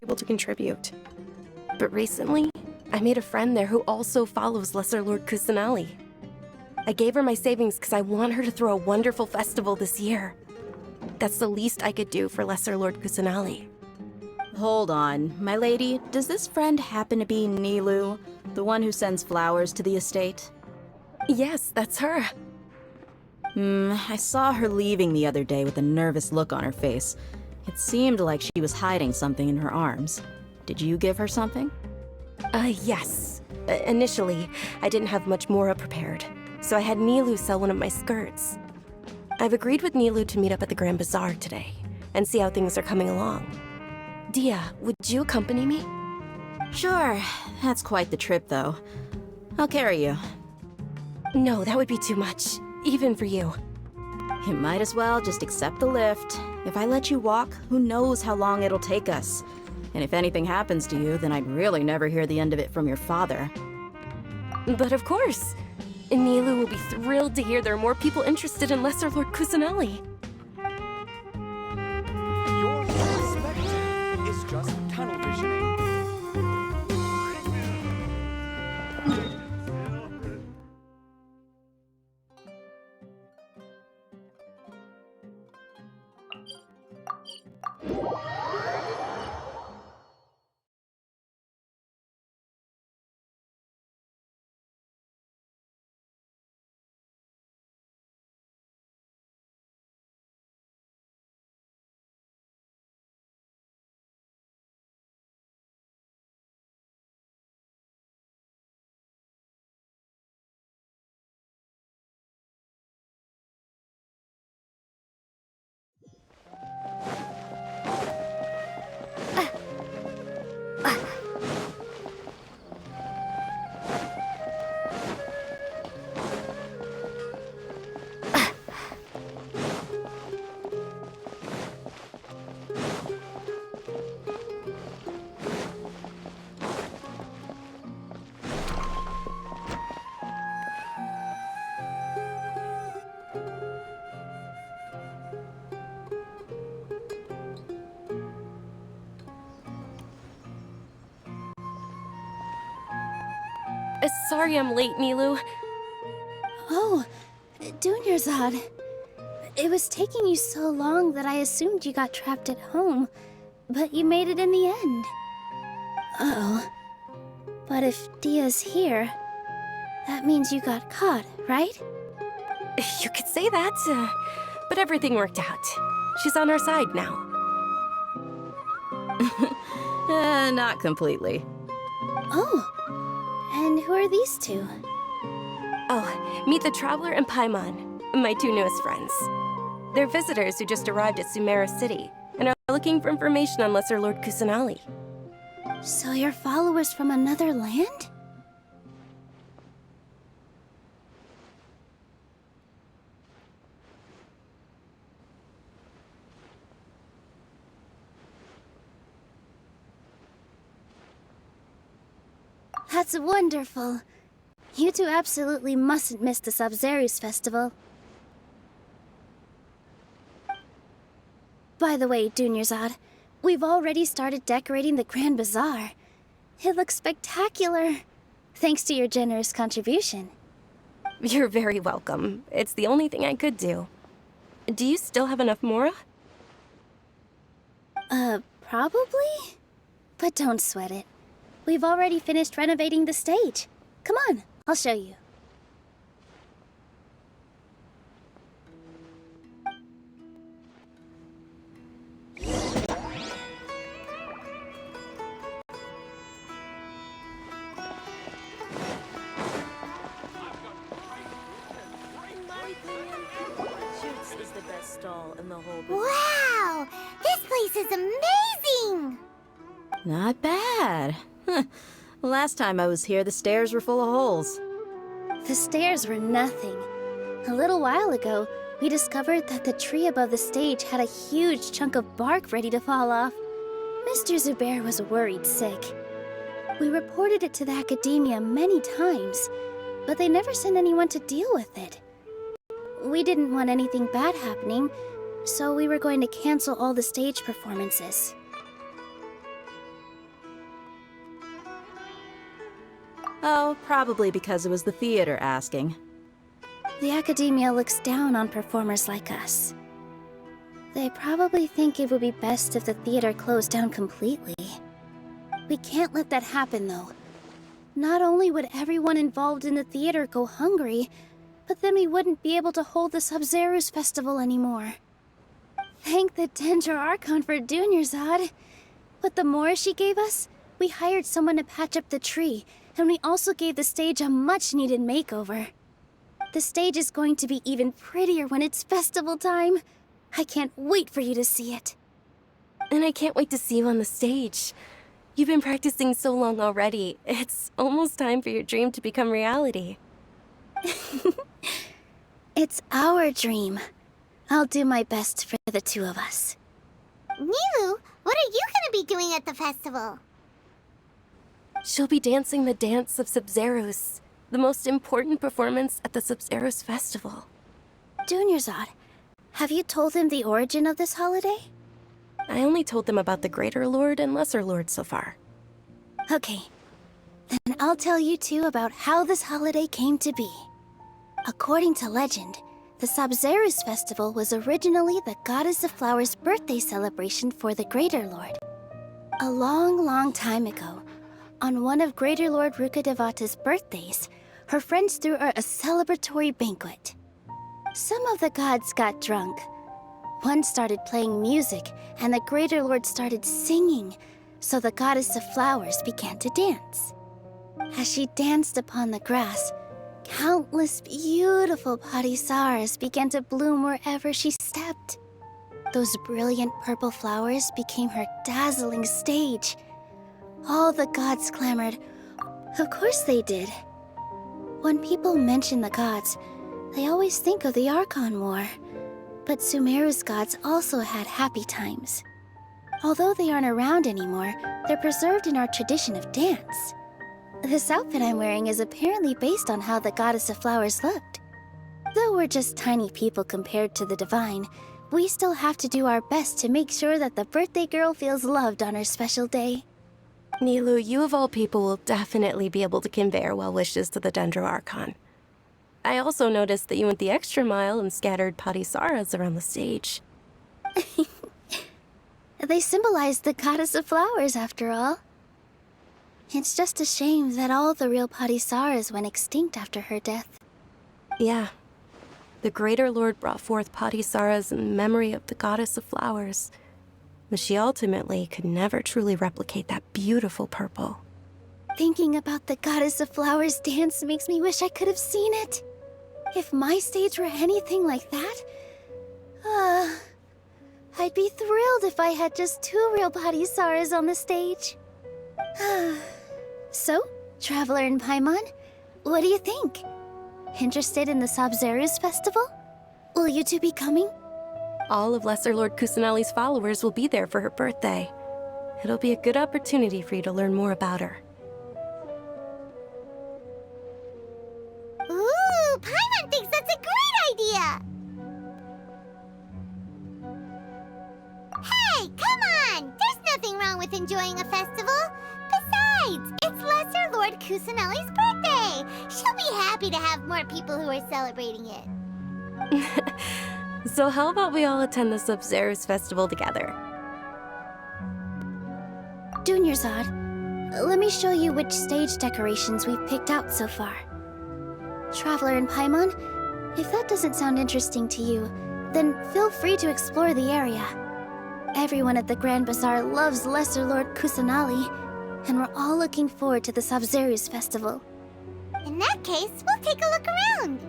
able to contribute. But recently, I made a friend there who also follows Lesser Lord Kusanali. I gave her my savings because I want her to throw a wonderful festival this year. That's the least I could do for Lesser Lord Kusanali. Hold on, my lady. Does this friend happen to be Nilu, the one who sends flowers to the estate? Yes, that's her. I saw her leaving the other day with a nervous look on her face. It seemed like she was hiding something in her arms. Did you give her something? Yes. Initially, I didn't have much Mora prepared, so I had Nilu sell one of my skirts. I've agreed with Nilu to meet up at the Grand Bazaar today, and see how things are coming along. Dia, would you accompany me? Sure. That's quite the trip, though. I'll carry you. No, that would be too much, even for you. You might as well just accept the lift. If I let you walk, who knows how long it'll take us. And if anything happens to you, then I'd really never hear the end of it from your father. But of course. Nilu will be thrilled to hear there are more people interested in Lesser Lord Kusanali. Your perspective is just tunnel visioning. Sorry I'm late, Nilu. Oh, Dunyarzad. It was taking you so long that I assumed you got trapped at home, but you made it in the end. Uh-oh. But if Dia's here, that means you got caught, right? You could say that, but everything worked out. She's on our side now. Not completely. Oh, and who are these two? Oh, meet the Traveler and Paimon, my two newest friends. They're visitors who just arrived at Sumeru City and are looking for information on Lesser Lord Kusanali. So you're followers from another land? That's wonderful. You two absolutely mustn't miss the Sabzeruz festival. By the way, Dunyarzad, we've already started decorating the Grand Bazaar. It looks spectacular, thanks to your generous contribution. You're very welcome. It's the only thing I could do. Do you still have enough Mora? Probably? But don't sweat it. We've already finished renovating the stage. Come on, I'll show you. Is the best stall in the whole business. Wow! This place is amazing! Not bad. Last time I was here, the stairs were full of holes. The stairs were nothing. A little while ago, we discovered that the tree above the stage had a huge chunk of bark ready to fall off. Mr. Zubair was worried sick. We reported it to the academia many times, but they never sent anyone to deal with it. We didn't want anything bad happening, so we were going to cancel all the stage performances. Oh, probably because it was the theater asking. The academia looks down on performers like us. They probably think it would be best if the theater closed down completely. We can't let that happen, though. Not only would everyone involved in the theater go hungry, but then we wouldn't be able to hold the Sub-Zero's festival anymore. Thank the Dendro Archon for Dunyarzad. With the more she gave us, we hired someone to patch up the tree, and we also gave the stage a much-needed makeover. The stage is going to be even prettier when it's festival time. I can't wait for you to see it. And I can't wait to see you on the stage. You've been practicing so long already. It's almost time for your dream to become reality. It's our dream. I'll do my best for the two of us. Nilu, what are you gonna be doing at the festival? She'll be dancing the dance of Sub-Zeros, the most important performance at the Sub-Zeros festival. Dunyarzad, have you told him the origin of this holiday? I only told them about the Greater Lord and Lesser Lord so far. Okay, then I'll tell you two about how this holiday came to be. According to legend, the Sub-Zeros festival was originally the Goddess of Flowers' birthday celebration for the Greater Lord. A long, long time ago, on one of Greater Lord Rukkhadevata's birthdays, her friends threw her a celebratory banquet. Some of the gods got drunk. One started playing music, and the Greater Lord started singing, so the Goddess of Flowers began to dance. As she danced upon the grass, countless beautiful Parisaras began to bloom wherever she stepped. Those brilliant purple flowers became her dazzling stage. All the gods clamored. Of course they did. When people mention the gods, they always think of the Archon War. But Sumeru's gods also had happy times. Although they aren't around anymore, they're preserved in our tradition of dance. This outfit I'm wearing is apparently based on how the Goddess of Flowers looked. Though we're just tiny people compared to the Divine, we still have to do our best to make sure that the birthday girl feels loved on her special day. Nilu, you of all people will definitely be able to convey our well wishes to the Dendro Archon. I also noticed that you went the extra mile and scattered Parisaras around the stage. They symbolize the Goddess of Flowers, after all. It's just a shame that all the real Parisaras went extinct after her death. Yeah. The Greater Lord brought forth Parisaras in memory of the Goddess of Flowers, but she ultimately could never truly replicate that beautiful purple. Thinking about the Goddess of Flowers dance makes me wish I could have seen it. If my stage were anything like that, I'd be thrilled if I had just two real Parisaras on the stage. So, Traveler and Paimon, what do you think? Interested in the Sub-Zeros festival? Will you two be coming? All of Lesser Lord Kusanali's followers will be there for her birthday. It'll be a good opportunity for you to learn more about her. Ooh, Paimon thinks that's a great idea! Hey, come on! There's nothing wrong with enjoying a festival. Besides, it's Lesser Lord Kusanali's birthday. She'll be happy to have more people who are celebrating it. So how about we all attend the Sub-Zeros festival together? Dunyarzad, let me show you which stage decorations we've picked out so far. Traveler and Paimon, if that doesn't sound interesting to you, then feel free to explore the area. Everyone at the Grand Bazaar loves Lesser Lord Kusanali, and we're all looking forward to the Sub-Zeros festival. In that case, we'll take a look around.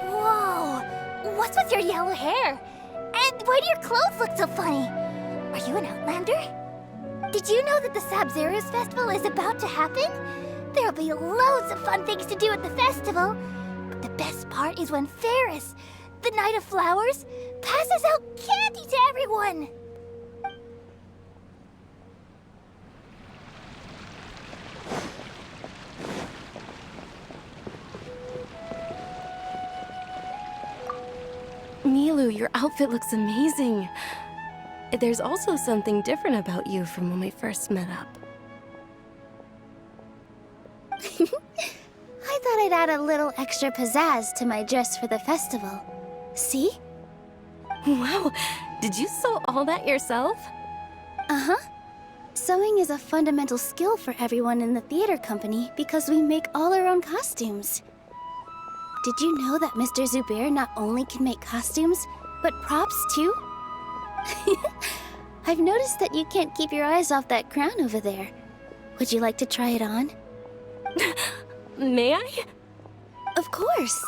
Whoa! What's with your yellow hair? And why do your clothes look so funny? Are you an Outlander? Did you know that the Sub-Zeros festival is about to happen? There'll be loads of fun things to do at the festival. But the best part is when Ferris, the Knight of Flowers, passes out candy to everyone. Nilu, your outfit looks amazing. There's also something different about you from when we first met up. I thought I'd add a little extra pizzazz to my dress for the festival. See? Wow, did you sew all that yourself? Uh-huh. Sewing is a fundamental skill for everyone in the theater company because we make all our own costumes. Did you know that Mr. Zubair not only can make costumes, but props too? I've noticed that you can't keep your eyes off that crown over there. Would you like to try it on? May I? Of course!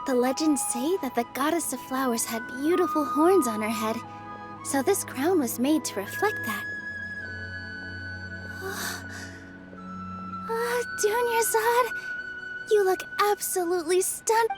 The legends say that the goddess of flowers had beautiful horns on her head, so this crown was made to reflect that. Dunyarzad, you look absolutely stunned.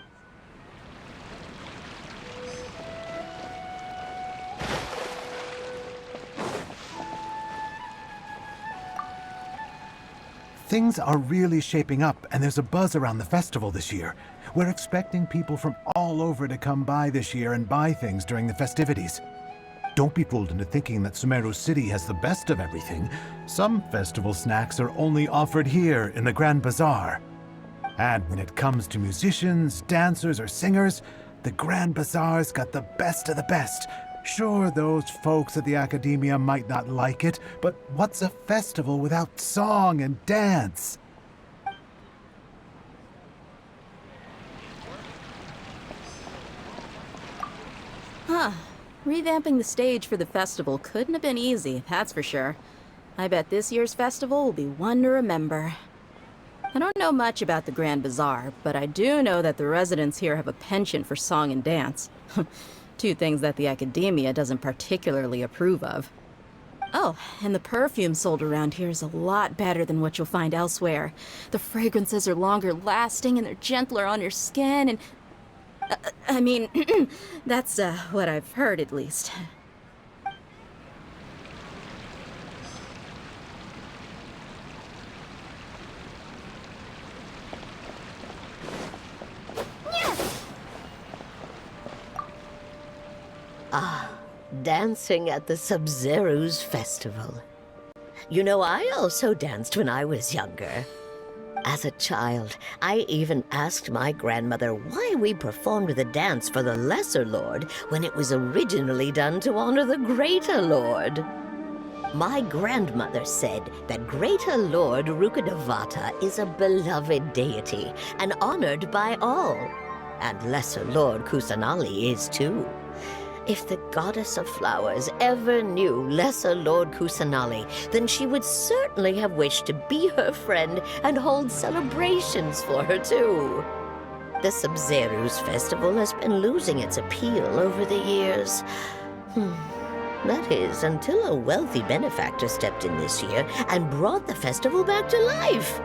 Things are really shaping up, and there's a buzz around the festival this year. We're expecting people from all over to come by this year and buy things during the festivities. Don't be fooled into thinking that Sumeru City has the best of everything. Some festival snacks are only offered here in the Grand Bazaar. And when it comes to musicians, dancers, or singers, the Grand Bazaar's got the best of the best. Sure, those folks at the Academia might not like it, but what's a festival without song and dance? Huh. Revamping the stage for the festival couldn't have been easy, that's for sure. I bet this year's festival will be one to remember. I don't know much about the Grand Bazaar, but I do know that the residents here have a penchant for song and dance. Two things that the Academia doesn't particularly approve of. Oh, and the perfume sold around here is a lot better than what you'll find elsewhere. The fragrances are longer lasting and they're gentler on your skin and... I mean, that's what I've heard at least. Dancing at the Sub-Zero's festival. You know, I also danced when I was younger. As a child, I even asked my grandmother why we performed the dance for the Lesser Lord when it was originally done to honor the Greater Lord. My grandmother said that Greater Lord Rukkhadevata is a beloved deity and honored by all, and Lesser Lord Kusanali is too. If the Goddess of Flowers ever knew Lesser Lord Kusanali, then she would certainly have wished to be her friend and hold celebrations for her too. The Sub-Zero's festival has been losing its appeal over the years. That is, until a wealthy benefactor stepped in this year and brought the festival back to life.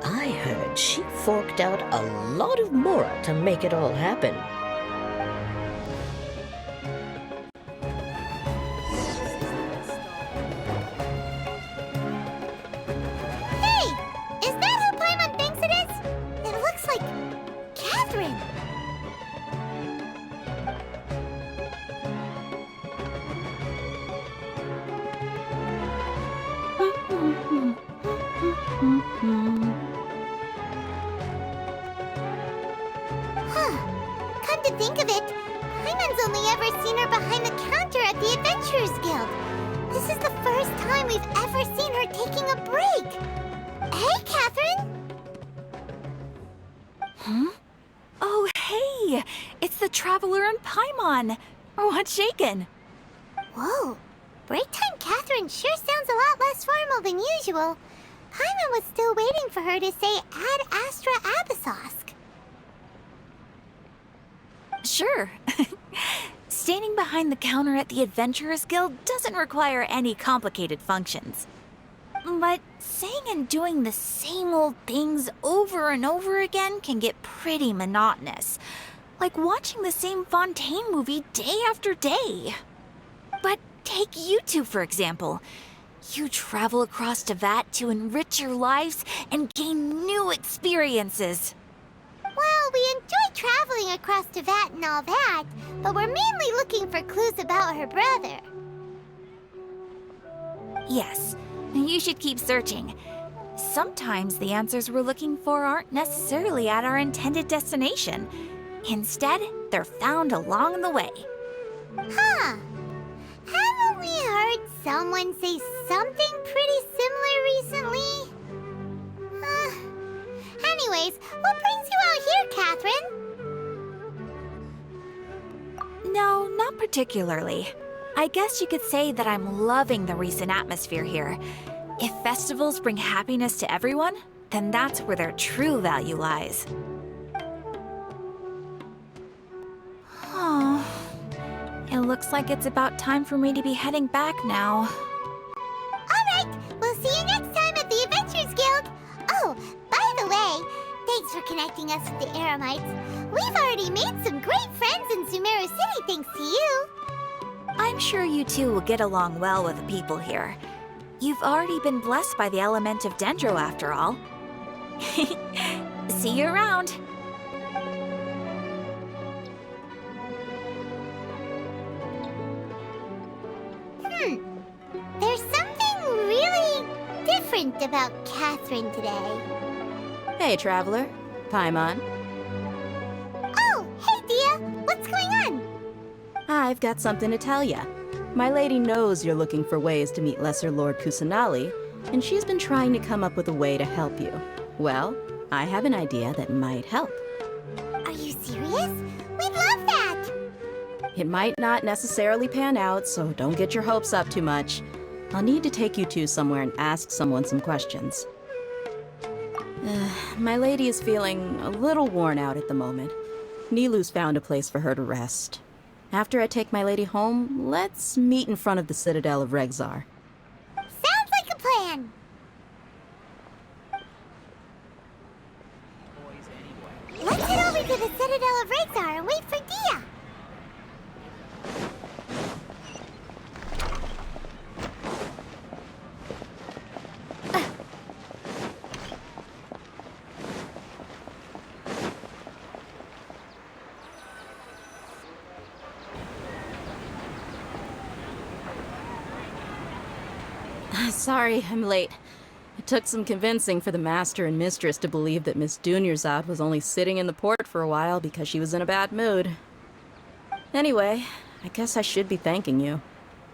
I heard she forked out a lot of mora to make it all happen. Come to think of it, Paimon's only ever seen her behind the counter at the Adventurers Guild. This is the first time we've ever seen her taking a break. Hey, Catherine! Huh? Oh, hey! It's the Traveler and Paimon! What's shaken? Whoa, break time Catherine sure sounds a lot less formal than usual. Paimon was still waiting for her to say Ad Astra Abyssosque. Sure. Standing behind the counter at the Adventurers Guild doesn't require any complicated functions. But saying and doing the same old things over and over again can get pretty monotonous. Like watching the same Fontaine movie day after day. But take you two, for example. You travel across Tevat to enrich your lives and gain new experiences. Well, we enjoy traveling across Tevat and all that, but we're mainly looking for clues about her brother. Yes, you should keep searching. Sometimes the answers we're looking for aren't necessarily at our intended destination. Instead, they're found along the way. Huh. Haven't we heard someone say something pretty similar recently? Anyways, what brings you out here, Catherine? No, not particularly. I guess you could say that I'm loving the recent atmosphere here. If festivals bring happiness to everyone, then that's where their true value lies. Oh, it looks like it's about time for me to be heading back now. Alright, we'll see you next time at the Adventurers Guild. Oh, by the way, thanks for connecting us with the Eremites. We've already made some great friends in Sumeru City thanks to you. I'm sure you two will get along well with the people here. You've already been blessed by the element of Dendro after all. See you around. There's something really different about Catherine today. Hey, traveler. Paimon. Oh, hey, Dia. What's going on? I've got something to tell ya. My lady knows you're looking for ways to meet Lesser Lord Kusanali, and she's been trying to come up with a way to help you. Well, I have an idea that might help. Are you serious? We'd love that! It might not necessarily pan out, so don't get your hopes up too much. I'll need to take you two somewhere and ask someone some questions. My lady is feeling a little worn out at the moment. Nilu's found a place for her to rest. After I take my lady home, let's meet in front of the Citadel of Regzar. Sounds like a plan! Let's head over to the Citadel of Regzar and wait for Dia! Sorry, I'm late. It took some convincing for the master and mistress to believe that Miss Dunyarzad was only sitting in the port for a while because she was in a bad mood. Anyway, I guess I should be thanking you.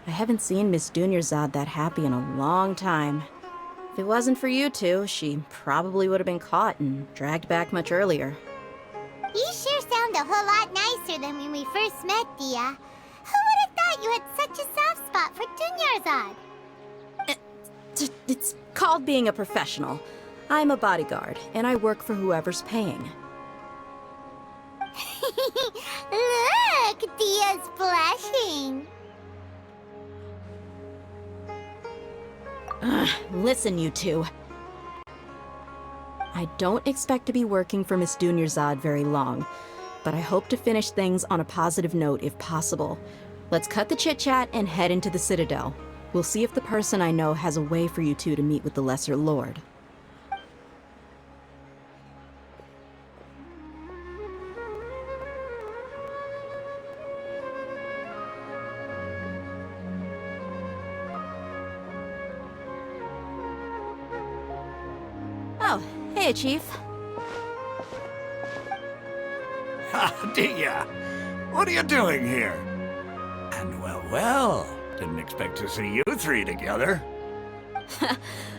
I haven't seen Miss Dunyarzad that happy in a long time. If it wasn't for you two, she probably would have been caught and dragged back much earlier. You sure sound a whole lot nicer than when we first met, Dia. Who would have thought you had such a soft spot for Dunyarzad? It's called being a professional. I'm a bodyguard, and I work for whoever's paying. Look, Dia's blushing. Listen, you two. I don't expect to be working for Miss Dunyarzad very long, but I hope to finish things on a positive note if possible. Let's cut the chit-chat and head into the Citadel. We'll see if the person I know has a way for you two to meet with the Lesser Lord. Oh, hey, Chief. Ha, Dia! What are you doing here? And well, didn't expect to see you three together.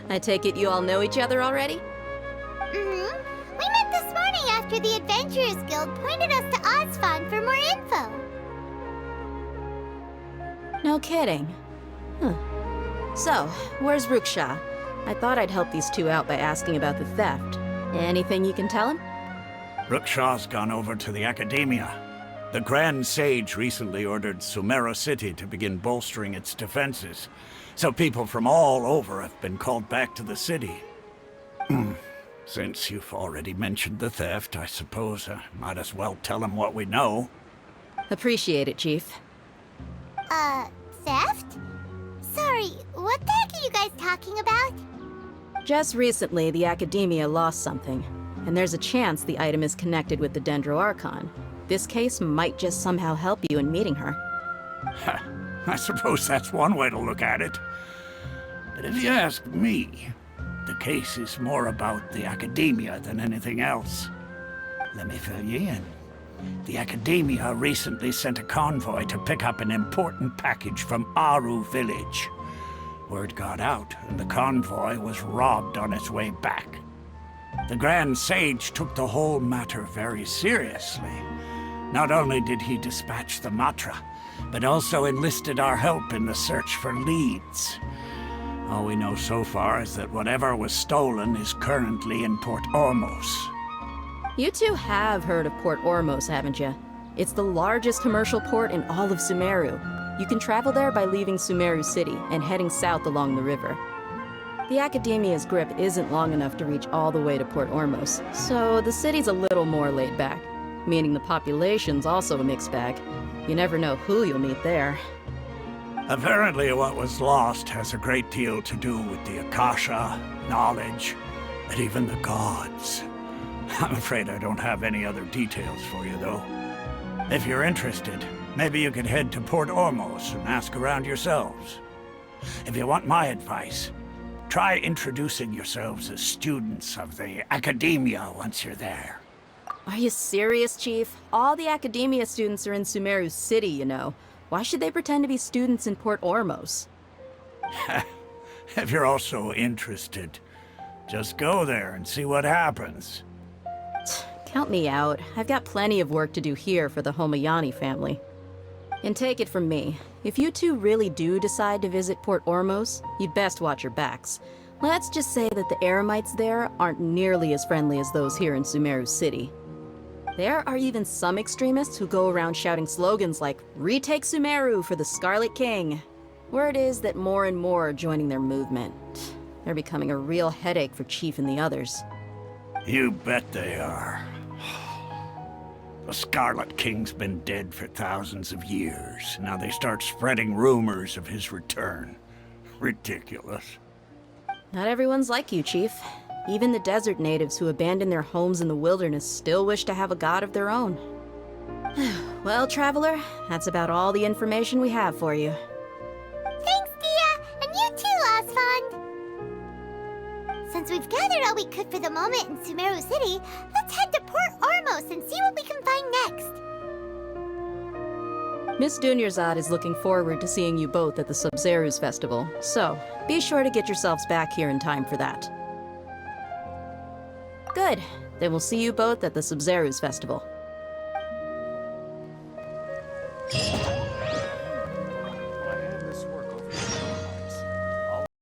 I take it you all know each other already? Mm-hmm. We met this morning after the Adventurers Guild pointed us to Ozfon for more info. No kidding. Huh. So, where's Ruksha? I thought I'd help these two out by asking about the theft. Anything you can tell him? Rukshaw's gone over to the Academia. The Grand Sage recently ordered Sumeru City to begin bolstering its defenses, so people from all over have been called back to the city. Since you've already mentioned the theft, I suppose I might as well tell him what we know. Appreciate it, Chief. Theft? Sorry, what the heck are you guys talking about? Just recently, the Academia lost something, and there's a chance the item is connected with the Dendro Archon. This case might just somehow help you in meeting her. I suppose that's one way to look at it. But if you ask me, the case is more about the Academia than anything else. Let me fill you in. The Academia recently sent a convoy to pick up an important package from Aru village. Word got out, and the convoy was robbed on its way back. The Grand Sage took the whole matter very seriously. Not only did he dispatch the Matra, but also enlisted our help in the search for leads. All we know so far is that whatever was stolen is currently in Port Ormos. You two have heard of Port Ormos, haven't you? It's the largest commercial port in all of Sumeru. You can travel there by leaving Sumeru City and heading south along the river. The Academia's grip isn't long enough to reach all the way to Port Ormos, so the city's a little more laid back, meaning the population's also a mixed bag. You never know who you'll meet there. Apparently what was lost has a great deal to do with the Akasha, knowledge, and even the gods. I'm afraid I don't have any other details for you, though. If you're interested, maybe you could head to Port Ormos and ask around yourselves. If you want my advice, try introducing yourselves as students of the Academia once you're there. Are you serious, Chief? All the Academia students are in Sumeru City, you know. Why should they pretend to be students in Port Ormos? If you're also interested, just go there and see what happens. Count me out. I've got plenty of work to do here for the Homayani family. And take it from me, if you two really do decide to visit Port Ormos, you'd best watch your backs. Let's just say that the Eremites there aren't nearly as friendly as those here in Sumeru City. There are even some extremists who go around shouting slogans like, "Retake Sumeru for the Scarlet King." Word is that more and more are joining their movement. They're becoming a real headache for Chief and the others. You bet they are. The Scarlet King's been dead for thousands of years. Now they start spreading rumors of his return. Ridiculous. Not everyone's like you, Chief. Even the desert natives who abandoned their homes in the wilderness still wish to have a god of their own. Well, Traveler, that's about all the information we have for you. Thanks, Dia! And you too, Osfond! Since we've gathered all we could for the moment in Sumeru City, let's head to Port Ormos and see what we can find next. Miss Dunyarzad is looking forward to seeing you both at the Sub-Zeru's festival, so be sure to get yourselves back here in time for that. Good. Then we'll see you both at the Sub-Zeru's festival.